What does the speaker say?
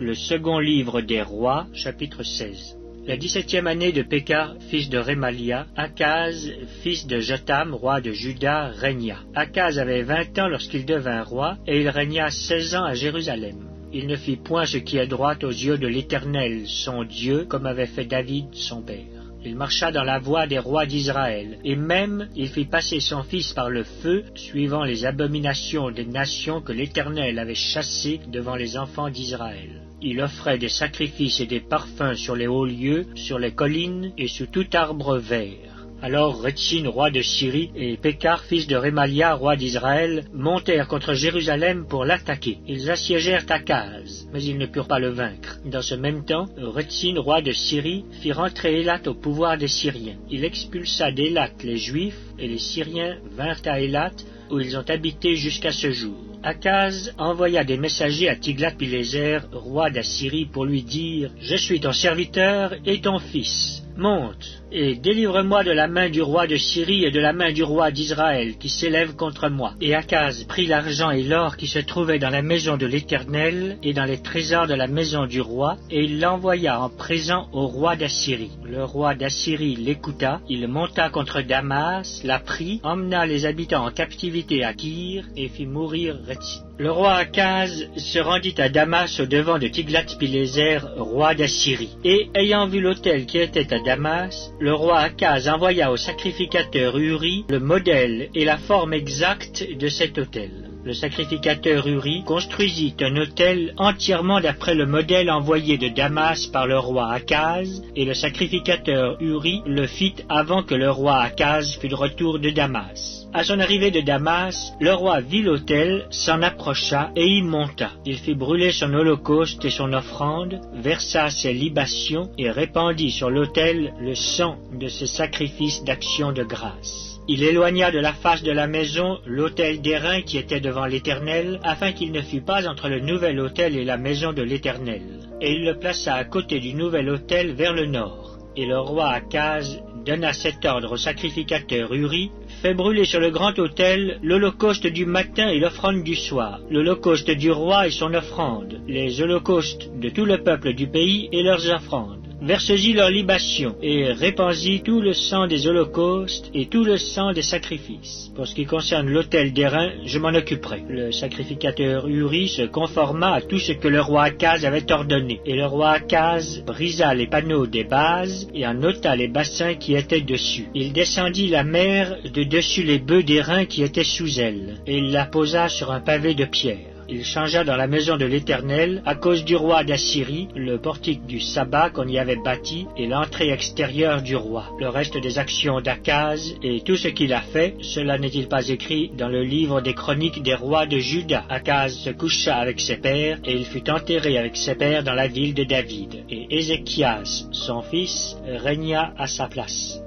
Le second livre des rois, chapitre 16. La 17e année de Pékar, fils de Rémalia, Akaz, fils de Jotham, roi de Juda, régna. Akaz avait 20 ans lorsqu'il devint roi, et il régna 16 ans à Jérusalem. Il ne fit point ce qui est droit aux yeux de l'Éternel, son Dieu, comme avait fait David, son père. Il marcha dans la voie des rois d'Israël, et même il fit passer son fils par le feu, suivant les abominations des nations que l'Éternel avait chassées devant les enfants d'Israël. Il offrait des sacrifices et des parfums sur les hauts lieux, sur les collines et sous tout arbre vert. Alors Rétsin, roi de Syrie, et Pékar, fils de Rémalia, roi d'Israël, montèrent contre Jérusalem pour l'attaquer. Ils assiégèrent Akaz, mais ils ne purent pas le vaincre. Dans ce même temps, Rétsin, roi de Syrie, fit rentrer Élat au pouvoir des Syriens. Il expulsa d'Élat les Juifs, et les Syriens vinrent à Élat, où ils ont habité jusqu'à ce jour. Akaz envoya des messagers à Tiglath-Pileser, roi d'Assyrie, pour lui dire « Je suis ton serviteur et ton fils. Monte, et délivre-moi de la main du roi de Syrie et de la main du roi d'Israël qui s'élève contre moi. » Et Akaz prit l'argent et l'or qui se trouvaient dans la maison de l'Éternel et dans les trésors de la maison du roi, et il l'envoya en présent au roi d'Assyrie. Le roi d'Assyrie l'écouta, il monta contre Damas, la prit, emmena les habitants en captivité à Kir, et fit mourir Rétsin. Le roi Akaz se rendit à Damas au devant de Tiglath-Pileser, roi d'Assyrie. Et ayant vu l'autel qui était à Damas, le roi Akaz envoya au sacrificateur Uri le modèle et la forme exacte de cet autel. Le sacrificateur Uri construisit un autel entièrement d'après le modèle envoyé de Damas par le roi Akaz, et le sacrificateur Uri le fit avant que le roi Akaz fût de retour de Damas. À son arrivée de Damas, le roi vit l'autel, s'en approcha et y monta. Il fit brûler son holocauste et son offrande, versa ses libations et répandit sur l'autel le sang de ses sacrifices d'action de grâce. Il éloigna de la face de la maison l'autel d'airain qui était devant l'Éternel, afin qu'il ne fût pas entre le nouvel autel et la maison de l'Éternel. Et il le plaça à côté du nouvel autel vers le nord. Et le roi Akaz donna cet ordre au sacrificateur Uri: fais brûler sur le grand autel l'holocauste du matin et l'offrande du soir, l'holocauste du roi et son offrande, les holocaustes de tout le peuple du pays et leurs offrandes. Verse-y leurs libations, et répands-y tout le sang des holocaustes et tout le sang des sacrifices. Pour ce qui concerne l'autel d'airain, je m'en occuperai. Le sacrificateur Uri se conforma à tout ce que le roi Akaz avait ordonné. Et le roi Akaz brisa les panneaux des bases et en ôta les bassins qui étaient dessus. Il descendit la mer de dessus les bœufs d'airain qui étaient sous elle, et il la posa sur un pavé de pierre. Il changea dans la maison de l'Éternel, à cause du roi d'Assyrie, le portique du sabbat qu'on y avait bâti, et l'entrée extérieure du roi. Le reste des actions d'Akaz, et tout ce qu'il a fait, cela n'est-il pas écrit dans le livre des chroniques des rois de Juda? Akaz se coucha avec ses pères, et il fut enterré avec ses pères dans la ville de David. Et Ézéchias, son fils, régna à sa place.